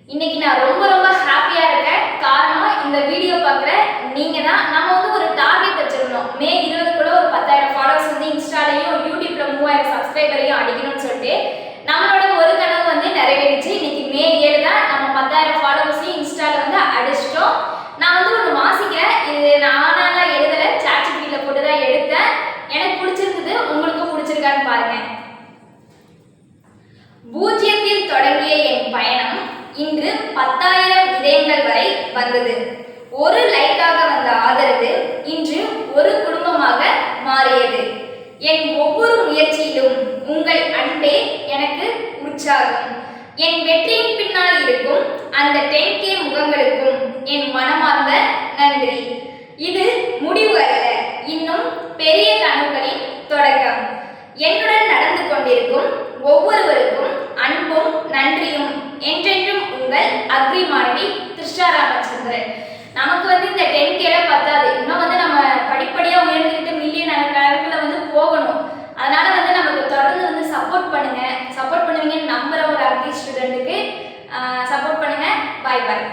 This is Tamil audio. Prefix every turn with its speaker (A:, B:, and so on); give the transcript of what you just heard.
A: இன்னைக்கு நான் ரொம்ப ரொம்ப ஹாப்பியா இருக்கேன். காரணம் இந்த வீடியோ பார்க்குற நீங்க தான். நம்ம வந்து ஒரு டார்கெட் வச்சிருந்தோம். மே 20க்குள்ள ஒரு 10,000 ஃபாலோவர்ஸ் வந்து இன்ஸ்டாலையும் யூடியூப்ல 3000 சப்ஸ்கிரைபரையும் அடிக்கணும்னு சொல்லிட்டு நம்மளோட ஒரு கனவு வந்து நிறைவேறிச்சு. இன்னைக்கு மே 7 தான். நம்ம 10,000 ஃபாலோவர்ஸையும் இன்ஸ்டால வந்து அடிச்சிட்டோம். நான் வந்து ஒன்று வாசிக்கிறேன். இது நானாலாம் எழுதல, சாட்ஜிபிடில போட்டு தான் எடுத்தேன். எனக்கு பிடிச்சிருந்தது, உங்களுக்கும் பிடிச்சிருக்கான்னு பாருங்க. பூஜ்ஜியத்தில் தொடங்கிய என் பயணம் இன்று 10,000 இதயங்கள் வரை வந்தது. ஒரு லைக்காக வந்த ஆதரவு இன்று ஒரு குடும்பமாக மாறியது. என் ஒவ்வொரு முயற்சியிலும் உங்கள் அன்பே எனக்கு உற்சாகம். என் வெற்றியின் பின்னால் இருக்கும் அந்த 10K முகங்களுக்கும் என் மனமார்ந்த நன்றி. இது முடிவு அல்ல, இன்னும் பெரிய கனவுகளின் தொடக்கம். என்னுடன் நடந்து கொண்டிருக்கும் ஒவ்வொருவருக்கும் அன்பும் நன்றியும். என்றென்றும் உங்கள் அக்ரி மாணவி த்ரிஷா ராமச்சந்திரன். நமக்கு வந்து இந்த 10K பத்தாது, இன்னும் வந்து நம்ம படிப்படியாக உயர்ந்துக்கிட்டு மில்லியன் கணக்கில் வந்து போகணும். அதனால வந்து நமக்கு தொடர்ந்து வந்து சப்போர்ட் பண்ணுங்க. சப்போர்ட் பண்ணுவீங்கன்னு நம்புற ஒரு அக்ரி ஸ்டூடெண்ட்டுக்கு சப்போர்ட் பண்ணுங்க. பாய் பாய்.